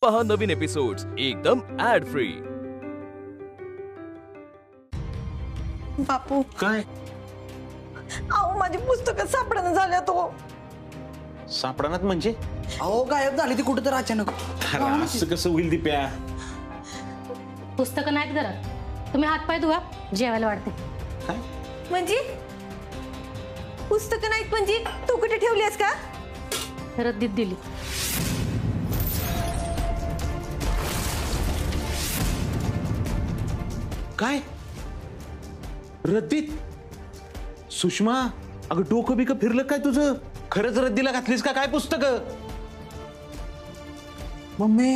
पहा नवीन एपिसोड्स एकदम add free. बापू काय? अहो माझी पुस्तकं सापडणं झाल्या तो सापडणार म्हणजे? अहो गायब झाली ती कुठं तर अचानक। असं कसं होईल दीप्या? पुस्तकं नाहीत घरात, तुम्ही हातपाय धुवा, जेवायला वाढते। काय म्हणजे पुस्तकं नाहीत म्हणजे तू कुठे ठेवलीस का? रद्दीत दिली। काय रद्दीत? सुषमा अगं डोकं बिकं फिरलं काय तुझं? खरंच रद्दीला घातलीस का काय पुस्तक? मम्मी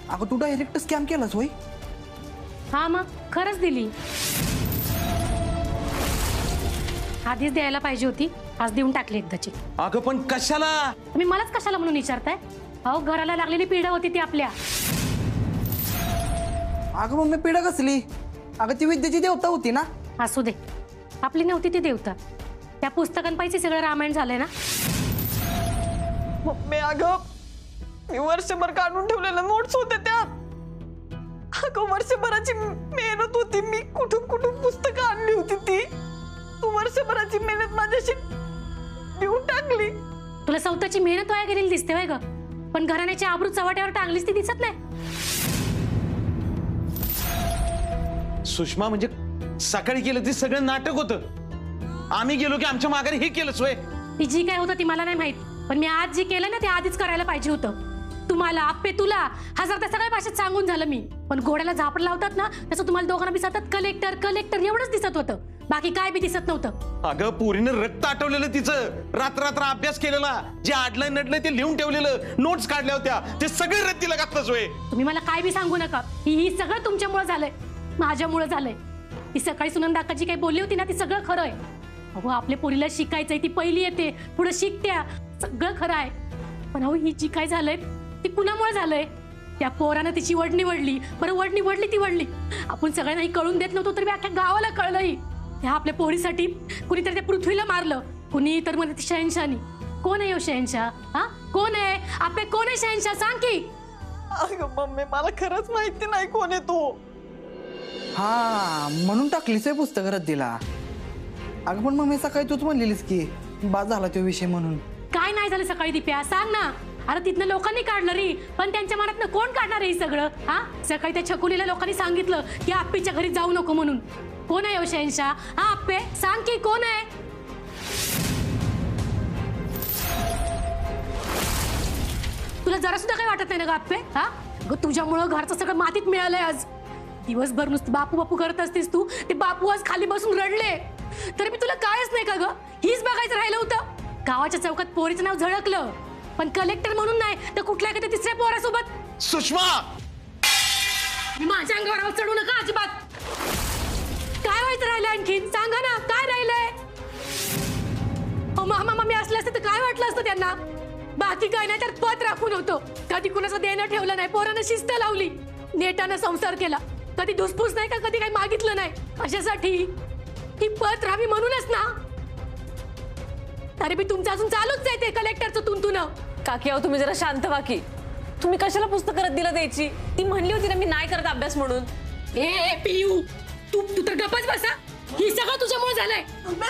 अगं तू डायरेक्ट स्कॅम केलास होय? हा मग खरंच दिली, आधीच द्यायला पाहिजे होती, आज देऊन टाकली एकदाची। अगं पण कशाला? तुम्ही मलाच कशाला म्हणून विचारताय? अहो घराला लागलेली पीडा होती ती आपल्या। अगं मम्मी पिढा कसली? अगं ती विद्येची देवता होती ना। असू दे, आपली नव्हती ती देवता, त्या पुस्तकांपायचे सगळं रामायण झालंय ना। मम्मी अगं मी वर्षभर काढून ठेवलेलं नोट्स होते त्यात। अगं वर्षभराची मेहनत होती, मी कुठून कुठून पुस्तकं आणली होती ती। तू वर्षभराची मेहनत माझ्याशी देऊन टाकली। तुला स्वतःची मेहनत वाया गेलेली दिसते वय ग, पण घराण्याची आबरू चव्हाट्यावर टांगलीस ती दिसत नाही। सुषमा म्हणजे सकाळी केलं ते सगळं नाटक होतं, आम्ही गेलो की आमच्या माघारी हे केलं सोय। ती जी काय होतं ती मला नाही माहित, पण मी आज जे केलं ना ते आधीच करायला पाहिजे होतं। तुम्हाला आप्पे तुला हजार त्या सगळ्या भाषेत सांगून झालं मी, पण घोड्याला झापड लावतात ना तसं तुम्हाला दोघांना बी सतत कलेक्टर कलेक्टर एवढंच दिसत होतं, बाकी काय बी दिसत नव्हतं। अगं पोरीनं रक्त आटवलेलं तिचं, रात्र रात्र अभ्यास केलेला, जे आडलंय नडलंय ते लिहून ठेवलेलं, नोट्स काढल्या होत्या, ते सगळे रद्दीला घातलं सोय। तुम्ही मला काय बी सांगू नका, ही सगळं तुमच्यामुळे झालंय, माझ्यामुळे झालंय। ती सकाळी सुनंदाकाची काही बोलली होती ना ती सगळं खरं आहे। अहो आपल्या पोरीला शिकायचंय, ती पहिली येते पुढे शिकत्या, सगळं खरं आहे, पण अहो ही जी काय झालंय ती कुणामुळे झालंय? त्या पोरानं तिची वडणी वडली, बरं वडणी वडली ती वडली, आपण सगळ्यांना कळून देत नव्हतो तर अख्ख्या गावाला कळलंही। त्या आपल्या पोरीसाठी कुणीतरी त्या पृथ्वीला मारलं, कुणी तर म्हणजे शहनशानी। कोण आहे हो शहनशाह? हा कोण आहे आपले, कोण आहे शहनशाह सांग की? अगं मम्मी मला खरंच माहिती नाही कोण आहे तू। हा म्हणून टाकलीस पुस्तक रद्दीला? अगं पण मम्मी सकाळी तूच म्हणलेलीस की बाद झाला तो विषय म्हणून। काय नाही झालं सकाळी दीप्या सांग ना? अरे तिथनं लोकांनी काढलं रे, पण त्यांच्या मनातनं कोण काढणार आहे सगळं? हा सकाळी त्या छकुलीला लोकांनी सांगितलं की आप्पीच्या घरी जाऊ नको म्हणून। कोण आहे हो शहनशाह? हा आप्पे सांग की कोण आहे? तुला जरा सुद्धा काय वाटत नाही ना ग आप्पे? हा तुझ्यामुळं घरचं सगळं मातीत मिळालंय आज। दिवसभर नुसतं बापू बापू करत असतेस तू, ते बापू आज खाली बसून रडले, तर मी तुला कायच नाही का ग? हीच बघायचं राहिलं होतं। गावाच्या चौकात पोरीचं नाव झळकलं, पण कलेक्टर म्हणून नाही तर कुठल्या एखाद्या तिसऱ्या पोरासोबत। सुषमा माझ्या अंगावर चढू नका अजिबात। काय व्हायचं राहिलं आणखीन सांगा ना, काय राहिलंय? मामा मामी असले असते तर काय वाटलं असतं त्यांना? बाकी काय नाही तर पत राखून होतो, कधी कुणाचं देणं ठेवलं नाही, पोरानं शिस्त लावली, नेटानं संसार केला, कधी धुसफूस नाही का, कधी काही मागितलं नाही। अशासाठी ही पत राहावी म्हणूनच ना। अरे बी तुमचं अजून चालूच आहे ते कलेक्टरचं तुंतुन। काकी अहो तुम्ही जरा शांत व्हा की, तुम्ही कशाला पुस्तक रद्दीला द्यायची? ती म्हणली होती ना मी नाही करत अभ्यास म्हणून। ए पियू तू तर गप्पच बसा, ही सगळं तुझ्यामुळे झालंय।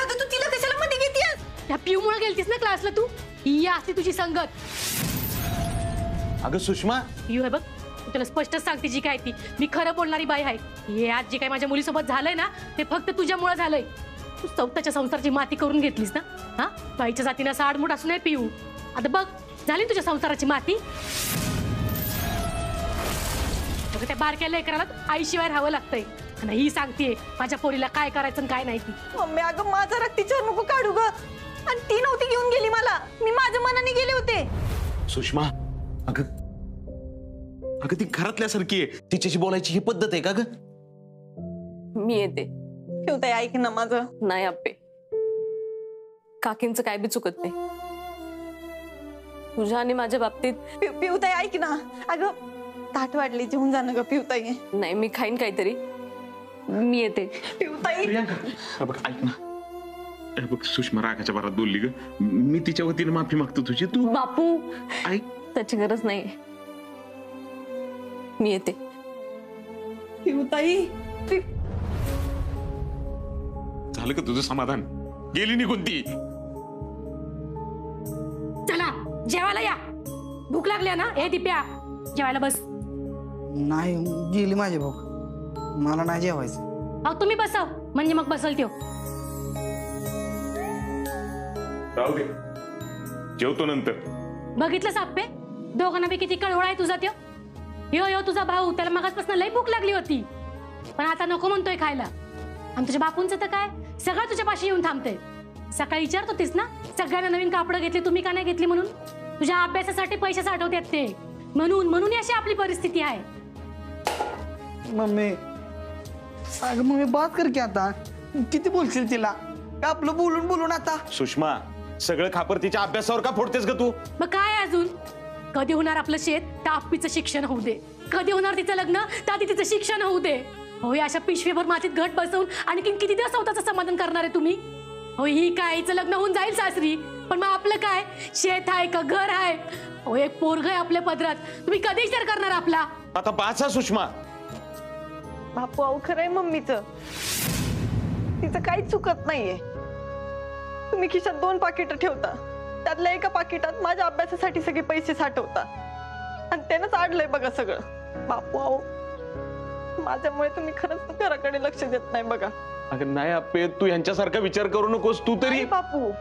तू तिला कशाला मध्ये घेतीयस? त्या पियूमुळे गेलतीस ना क्लासला तू, ही असते तुझी संगत। अगं सुषमा पियू हे बघ, तुला स्पष्टच सांगते जी काय ती, मी खरं बोलणारी बाई आहे। हे आज जे काही माझ्या मुलीसोबत झालंय ना ते फक्त तुझ्यामुळे झालंय। तू स्वतःच्या संसाराची माती करून घेतलीस ना। हा बाईच्या जातीनं असं आडमुठ असू नये पियू। आता बघ झाली तुझ्या संसाराची माती। त्या बारक्या लेकराला आईशिवाय राहावं लागतंय, आणि ही सांगतेय माझ्या पोरीला काय करायचं काय नाही ती। मम्मी अगं माझा राग तिच्यावर नको काढू ग, आणि ती नव्हती घेऊन गेली मला, मी माझ्या मनाने गेले होते। सुषमा अगं अगं ती घरातल्यासारखी आहे, तिच्याशी बोलायची ही पद्धत आहे का ग? मी येते। पिऊताई ऐक ना माझं। नाही आप्पे, काकींचं काय बी चुकत नाही, तुझ्या आणि माझ्या बाबतीत। पिऊताई ऐक ना, अगं ताट वाढली, जेवून जाणं ग पिऊताई। नाही मी खाईन काहीतरी, मी येते। पिऊताई बघ ऐक ना, बघ सुषमा रागाच्या भरात बोलली ग, मी तिच्या वतीने माफी मागतो तुझी, तू बापू ऐक त्याची गरज नाही, मी येते. ताई झालं का तुझं समाधान? गेली निघून ती. चला जेवायला या. भूक लागल्या ना? ए दिप्या जेवायला बस. नाही गेली माझी भाऊ, मला नाही जेवायचं. अहो तुम्ही बसव म्हणजे मग बसल त्यो. राहू दे, जेवतो नंतर. बघितलं साप्पे, दोघांना बी किती कळवळ आहे तुझा त्यो. यो तुझा भाऊ, त्याला मगाचपासून लई भूक लागली होती पण आता नको म्हणतोय खायला. आणि तुझ्या बापूंचं तर काय, सगळं तुझ्या पाशी येऊन थांबते. सकाळी विचारत होतीस ना सगळ्यांना नवीन कापडं घेतली, तुम्ही का नाही घेतली म्हणून. तुझ्या अभ्यासासाठी पैसे साठवतात ते, म्हणून अशी आपली परिस्थिती आहे. मम्मी अगं मम्मी बात कर की आता, किती बोलशील तिला? का आपलं बोलून बोलून आता. सुषमा, सगळं खापर तिच्या अभ्यासावर का फोडतेस ग तू? मग काय अजून, कधी होणार आपलं शेत तर आप्पीचं शिक्षण होऊ दे, कधी होणार तिचं लग्न तर आधी तिचं शिक्षण होऊ दे. होय अशा पिशवीभर मातीत घट बसवून आणखीन किती दिवस स्वतःचं समाधान करणार आहे तुम्ही? होय ही काय, हिचं लग्न होऊन जाईल सासरी, पण मग आपलं काय, शेत आहे का घर आहे? हो एक पोरग आहे आपल्या पदरात, तुम्ही कधी विचार करणार आपला? आता बाचा सुषमा. बापू अहो खरं आहे मम्मीचं, तिचं काहीच चुकत नाहीये. तुम्ही खिशात 2 पाकिटं ठेवता, त्यातल्या एका पाकिटात माझ्या अभ्यासासाठी सगळे पैसे साठवता आणि त्यानंच आडलंय बघा सगळं. बापू अहो माझ्यामुळे तुम्ही खरंच घराकडे लक्ष देत नाही बघा. अगं नाही अप्पे, तू यांच्यासारखा विचार करू नकोस. तू तरी नाही बापू,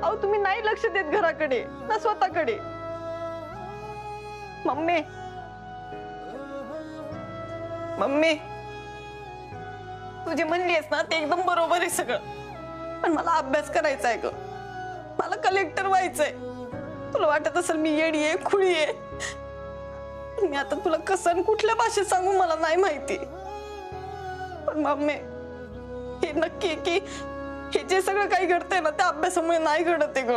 अहो तुम्ही नाही लक्ष देत घराकडे ना स्वतःकडे. मम्मी तू जे म्हणलीस ना ते एकदम बरोबर आहे सगळं, पण मला अभ्यास करायचा आहे ग. मला कलेक्टर व्हायचंय. तुला वाटत असेल मी येडी आहे, खुळी आहे. मी आता तुला कसं आणि कुठल्या भाषेत सांगू मला नाही माहिती, पण मम्मी हे नक्की आहे की हे जे सगळं काही घडतंय ना त्या अभ्यासामुळे नाही घडत आहे ग.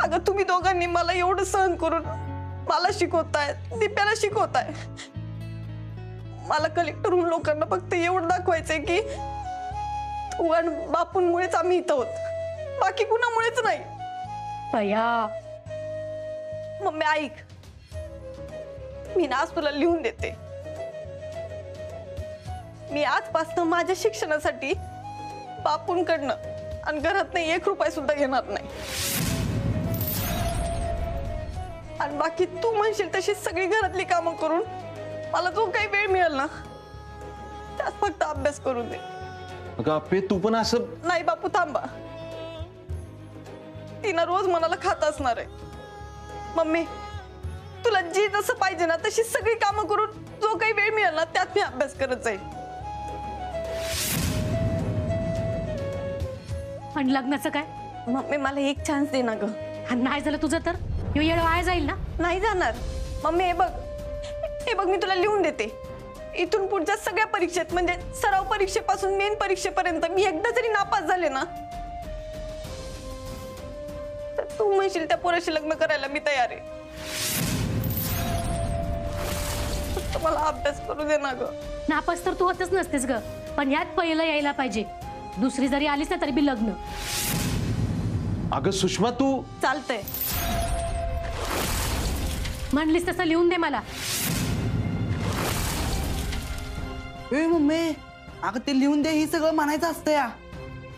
अगं तुम्ही दोघांनी मला एवढं सहन करून मला शिकवताय, दिप्याला शिकवताय. मला कलेक्टर होऊन लोकांना फक्त एवढं दाखवायचंय की तू आणि बापूंमुळेच आम्ही इथं होत, बाकी कुणामुळेच नाही. भैया मम्मी ऐक, मी ना आज तुला लिहून देते. मी आजपासून माझ्या शिक्षणासाठी बापूंकडनं आणि घरात नाही 1 रुपया सुद्धा घेणार नाही. आणि बाकी तू म्हणशील तशी सगळी घरातली कामं करून मला जो काही वेळ मिळेल ना त्यात फक्त अभ्यास करून दे. अगं अप्पे, तू पण असं. नाही बापू थांबा, तिनं रोज मनाला खात असणार आहे. मम्मी तुला जी जसं पाहिजे ना तशी सगळी कामं करून जो काही वेळ मिळेल ना त्यात मी अभ्यास करत जाईल. आणि लग्नाचं काय? मम्मी मला एक चान्स दे ना ग. आणि नाही झालं तुझं तर ह्यो येळ वाया जाईल ना. नाही जाणार मम्मी. हे बघ मी तुला लिहून देते. इथून पुढच्या सगळ्या परीक्षेत म्हणजे सराव परीक्षेपासून मेन परीक्षेपर्यंत मी एकदा जरी नापास झाले ना तर तू म्हणशील त्या पोराशी लग्न करायला मी तयार आहे. फक्त मला अभ्यास करू दे ना ग. नापास तर तू होतच नसतेस ग, पण यात पहिलं यायला पाहिजे. दुसरी जरी आलीस ना तरी बी लग्न. अगं सुषमा तू. चालतंय, म्हणलीस तसं लिहून दे मला. ए मम्मी अगं ते लिहून दे ही सगळं म्हणायचं असतं या.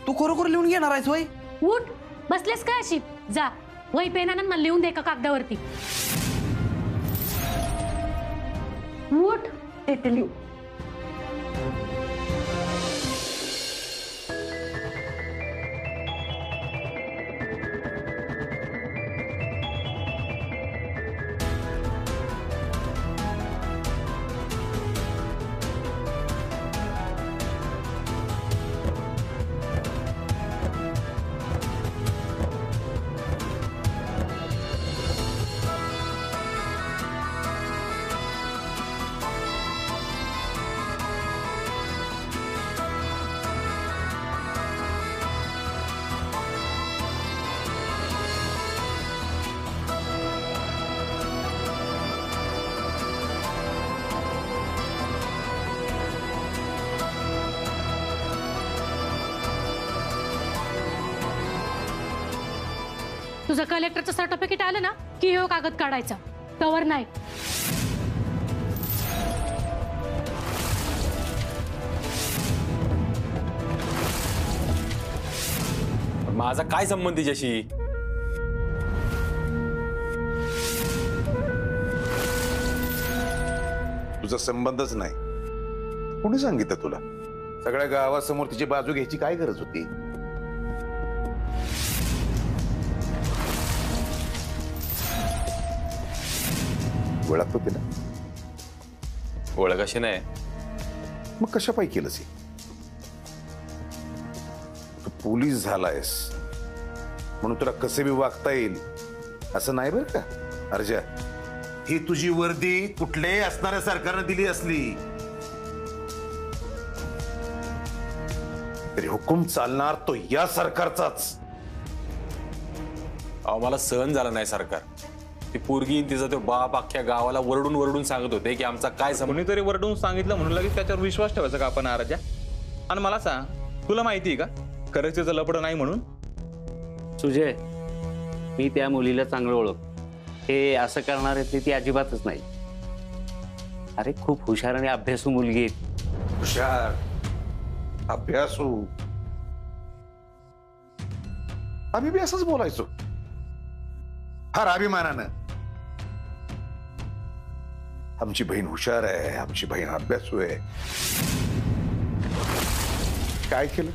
तू खरोखर लिहून घेणार आहेस वय? उठ बसलेस काय अशी? जा वही पेनानं मला लिहून दे का कागदावरती. उठ देते लिहू. तुझं कलेक्टरचं सर्टिफिकेट आलं ना की हे कागद काढायचा, तवर नाही. माझा काय संबंध तिच्याशी? तुझा संबंधच नाही. कोणी सांगितलं तुला? सगळ्या गावासमोर तिची बाजू घ्यायची काय गरज होती? ओळखतो तिला? ओळख अशी नाही. मग कशा पायी केलंस? तू पोलीस झालायस म्हणून तुला कसे बी वागता येईल असं नाही बरं का अर्जा. ही तुझी वर्दी कुठल्याही असणाऱ्या सरकारनं दिली असली तरी हुकूम चालणार तो या सरकारचाच. अहो मला सहन झाला नाही सरकार. ती पोरगी तिचा तो बाप अख्ख्या गावाला वरडून वरडून सांगत होते की आमचा काय संबंध. कोणीतरी वरडून सांगितलं म्हणून लगेच त्याच्यावर विश्वास ठेवायचा का आपण आराजा? आणि मला सांग, तुला माहिती आहे का खरंच तिचं लपड नाही म्हणून? सुजय, मी त्या मुलीला चांगलं ओळख. हे असं करणार आहे ती अजिबातच नाही. अरे खूप हुशार आणि अभ्यासू मुलगी आहे. हुशार, अभ्यासू. आम्ही बी असंच बोलायचो फार अभिमानानं. आमची बहीण हुशार आहे, आमची बहीण अभ्यासू आहे. काय केलं?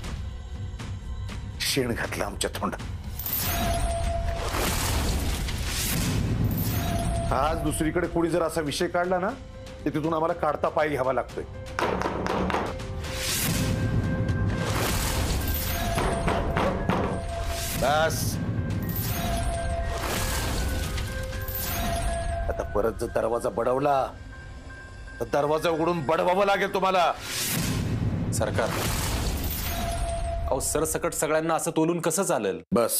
शेण घातलं आमच्या तोंडात. आज दुसरीकडे कोणी जर असा विषय काढला ना तर तिथून आम्हाला काढता पाय घ्यावा लागतोय. बस आता परत जर दरवाजा बडवला तर दरवाजा उघडून बडवावं लागेल तुम्हाला. सरकार, अहो सरसकट सगळ्यांना असं तोलून कसं चालेल? बस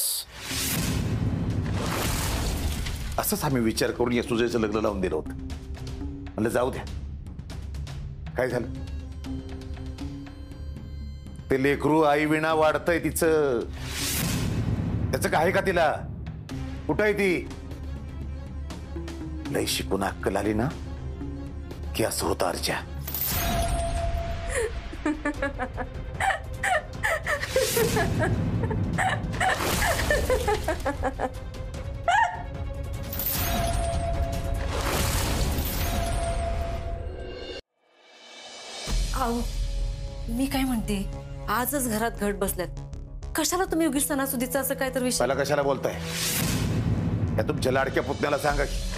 असंच आम्ही विचार करून या सुजयचं लग्न लावून दिलं होतं. म्हणलं जाऊ द्या. काय झालं? ते लेकरू आई विना वाढतंय तिचं. त्याचं काय का तिला? कुठं आहे ती? लय शिकून अक्कल आली ना की असं होतं अर्जा. आहो, मी काय म्हणते, आजच घरात घट बसल्यात. कशाला तुम्ही उगीच सणासुदीचा असं काय तर विषय? मला कशाला बोलताय? या तुमच्या लाडक्या पुतण्याला सांगा की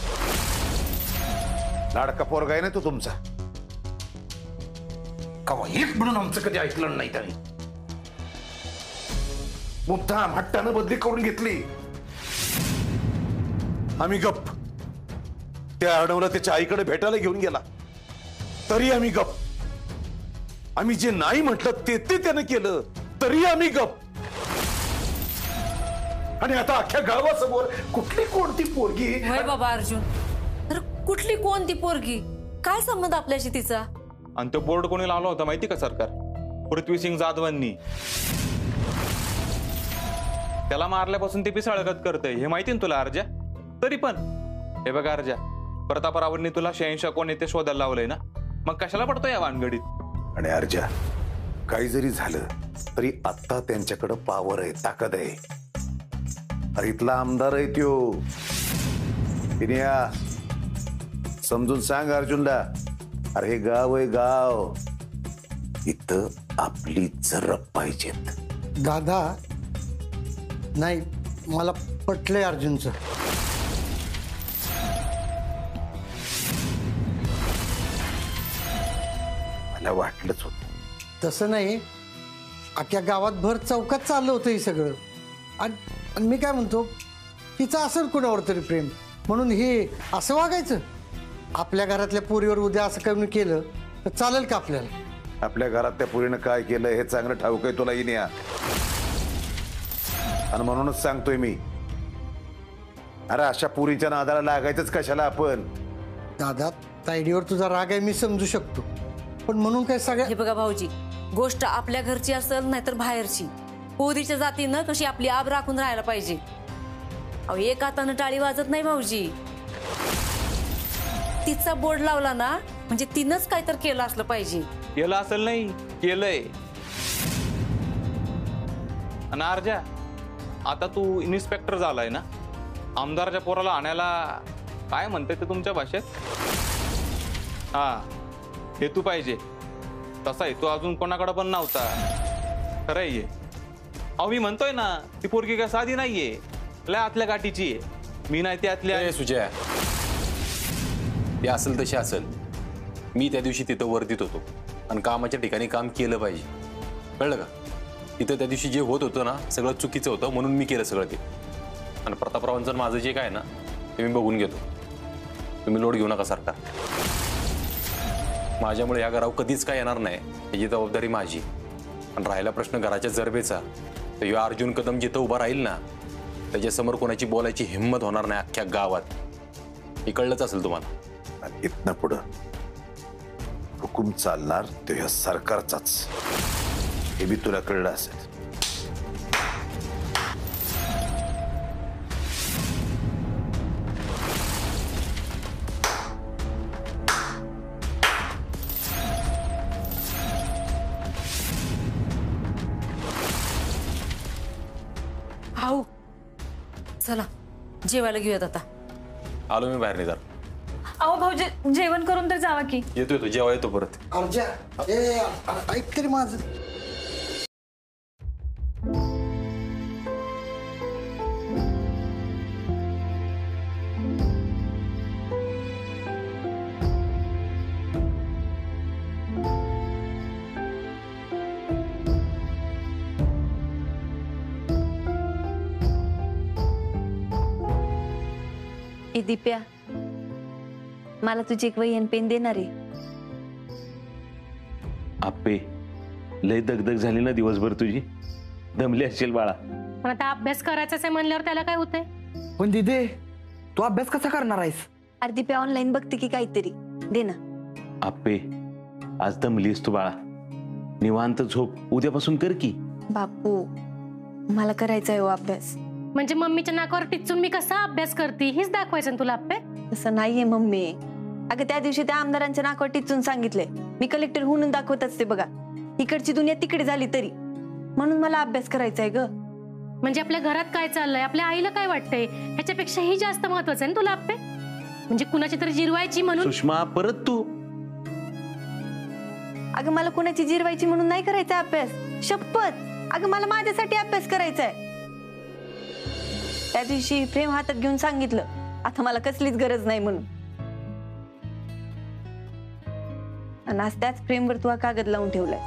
लाडका पोरगा आहे ना तो तुमचा. कवा एक म्हणून आमचं कधी ऐकलं नाही त्यांनी. मुद्दाम हट्टानं बदली करून घेतली. आम्ही गप्प. त्या अडवला त्याच्या आईकडे भेटायला घेऊन गेला तरी आम्ही गप्प. आम्ही जे नाही म्हटलं ते त्यानं केलं तरी आम्ही गप्प. आणि आता अख्ख्या गावासमोर कुठली कोणती पोरगी? होय बाबा अर्जुन, तर कुठली कोणती पोरगी? काय संबंध आपल्याशी तिचा? आणि तो बोर्ड कोणी लावला होता माहिती का सरकार? पृथ्वीसिंग जाधवांनी. त्याला मारल्यापासून ते पिसाळगत करतंय हे माहिती ना तुला अर्जा? तरी पण हे बघा अर्जा, प्रतापरावांनी तुला 86 कोण येते शोधायला लावलंय ना, मग कशाला पडतो या वानगडीत? आणि अर्जा, काही जरी झालं तरी आता त्यांच्याकडे पावर आहे, ताकद आहे. अरे इथला आमदार आहे त्यो. समजून सांग अर्जुनला, अरे हे गाव आहे गाव, इथं आपली जरब पाहिजेत. दादा नाही, मला पटलंय अर्जुनचं. मला वाटलंच होत. तसं नाही, अख्ख्या गावात भर चौकात चाललं होतं हे सगळं. आणि मी काय म्हणतो, तिचं असेल कुणावर तरी प्रेम म्हणून हे असं वागायचं. आपल्या घरातल्या पोरीवर उद्या असं कमी केलं तर चालेल का आपल्याला? आपल्या घरात त्या पोरीनं काय केलं हे चांगलं ठाऊक आहे तुला इन्या. आणि म्हणूनच सांगतोय मी, अरे अशा पोरीच्या नादाला लागायचंच कशाला आपण? दादा, तायडीवर तुझा राग आहे मी समजू शकतो, पण म्हणून काय सगळ्या. हे बघा भाऊजी, गोष्ट आपल्या घरची असेल नाहीतर बाहेरची, पोरीच्या जातीनं कशी आपली आब राखून राहायला पाहिजे. अहो एक हातानं टाळी वाजत नाही भाऊजी. तिचा बोर्ड लावला ना म्हणजे तिनंच काय तर केलं असलं पाहिजे. केलं असेल नाही, केलंय. आणि अर्जा, आता तू इन्स्पेक्टर झालाय ना, आमदाराच्या पोराला आणायला काय म्हणते ते तुमच्या भाषेत? हा, हे तू पाहिजे तसा आहे तो अजून कोणाकडे पण नव्हता. खरं आहे. अहो मी म्हणतोय ना, ती पोरगी काय साधी नाहीये, लय आतल्या गाठीची आहे. मी नाही ती आतल्या. सुजय, ते असेल तशी असेल. मी त्या दिवशी तिथं वर्दीत होतो आणि कामाच्या ठिकाणी काम केलं पाहिजे, कळलं का? तिथं त्या दिवशी जे होत होतं ना, सगळं चुकीचं होतं, म्हणून मी केलं सगळं ते. आणि प्रतापरावांचं माझं जे काय ना ते मी बघून घेतो. तुम्ही लोड घेऊ नका सरकार. माझ्यामुळे या घरावर कधीच काय येणार नाही याची जबाबदारी माझी. आणि राहिला प्रश्न घराच्या जरबेचा, तर ह्यो अर्जुन कदम जिथं उभा राहील ना, त्याच्यासमोर कोणाची बोलायची हिंमत होणार नाही अख्ख्या गावात. हे कळलंच असेल तुम्हाला. इथनं पुढं हुकूम चालणार तो ह्या सरकारचाच, हे बी तुला कळलं असेल. हाऊ, चला जेवायला घेऊयात आता. आलो मी बाहेर निघाल. अहो भाऊजी, जेवण करून तर जावा की. येतो जेव्हा येतो परत. अर्जा, ऐक तरी माझं. ए दिप्या, मला तुझी एक वही आणि पेन देणार आहे. आप्पे, लय दगदग झाली ना दिवसभर तुझी, दमली असेल बाळा. पण आता अभ्यास करायचाच आहे म्हणल्यावर त्याला काय होतंय? पण दिदे, तू अभ्यास कसा करणार आहेस? अरे दिप्या, ऑनलाईन बघते की काहीतरी, दे ना. आप्पे, आज दमलीस तू बाळा, निवांत झोप, उद्यापासून कर की. बापू, मला करायचा आहे हो अभ्यास. म्हणजे मम्मीच्या नाकावर टिचून मी कसा अभ्यास करते हेच दाखवायचं ना तुला अप्पे? तसं नाहीये मम्मी. अगं त्या दिवशी त्या आमदारांच्या नाकावर टिचून सांगितलंय, मी कलेक्टर होऊन दाखवत असते बघा. इकडची दुनिया तिकडे झाली तरी, म्हणून मला अभ्यास करायचा आहे ग. म्हणजे आपल्या घरात काय चाललंय, आपल्या आईला काय वाटतंय ह्याच्यापेक्षाही जास्त महत्वाचं आहे ना तुला अप्पे? म्हणजे कुणाची तरी जिरवायची म्हणून? सुषमा, परत तू? अगं मला कुणाची जिरवायची म्हणून नाही करायचा अभ्यास, शपथ. अगं मला माझ्यासाठी अभ्यास करायचा आहे. त्या दिवशी प्रेम हातात घेऊन सांगितलं, आता मला कसलीच गरज नाही म्हणून. आणि आज त्याच प्रेमवर तू कागद लावून ठेवलाय.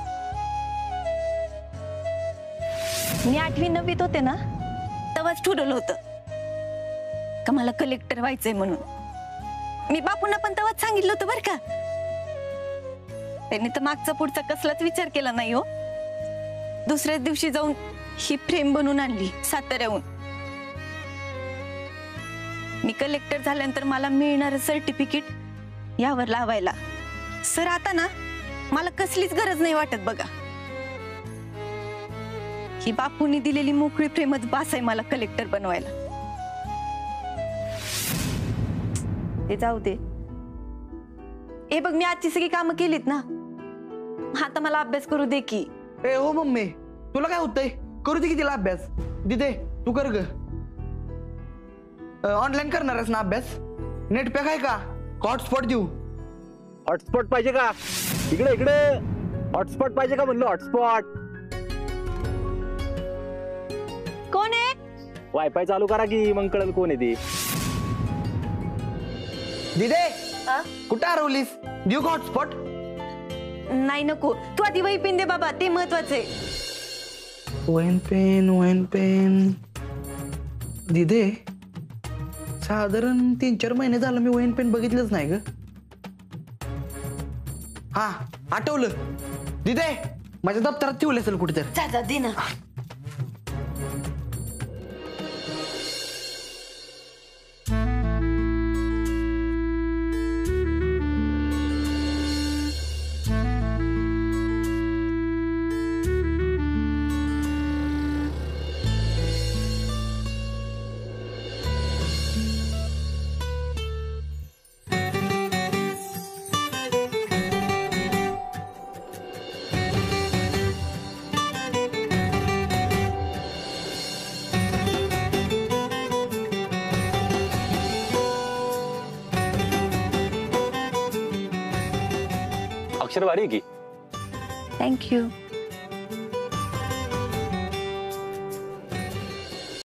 मी 8वी 9वीत होते ना, तेव्हाच ठरवलं होतं का मला कलेक्टर व्हायचंय म्हणून. मी बापूंना पण तेव्हाच सांगितलं होतं बरं का. त्यांनी तर मागचा पुढचा कसलाच विचार केला नाही हो. दुसऱ्याच दिवशी जाऊन ही प्रेम बनवून आणली साताऱ्याहून. मी कलेक्टर झाल्यानंतर मला मिळणारं सर्टिफिकेट यावर लावायला. सर आता ना मला कसलीच गरज नाही वाटत बघा. ही बापूंनी दिलेली मोकळी प्रेमच बास आहे मला कलेक्टर बनवायला. ते जाऊ दे. हे बघ, मी आजची सगळी कामं केलीत ना, आता मला अभ्यास करू दे की. ए हो मम्मी, तुला काय होतंय? करू दे की तिला अभ्यास. दिदे, तू कर ग. ऑनलाईन करणार आहेस ना अभ्यास? नेट पॅक आहे का? हॉटस्पॉट देऊ? हॉटस्पॉट पाहिजे का? इकडे इकडे हॉटस्पॉट पाहिजे का म्हणलं? हॉटस्पॉट कोण आहे? वायफाय चालू करा की मग कळेल कोण आहे ती. दिदे, कुठं हरवलीस? देऊ का हॉटस्पॉट? नाही नको, तू आधी वही पेन दे बाबा, ते महत्वाचे. वहीन पेन. दिदे, साधारण 3-4 महिने झालं मी वहीन पेन बघितलंच नाही ग. हा, आठवलं. दिदे, माझ्या दप्तरात ठेवलं असेल कुठेतरी. जा दे ना. अक्षर भारी आहे की. थँक्यू.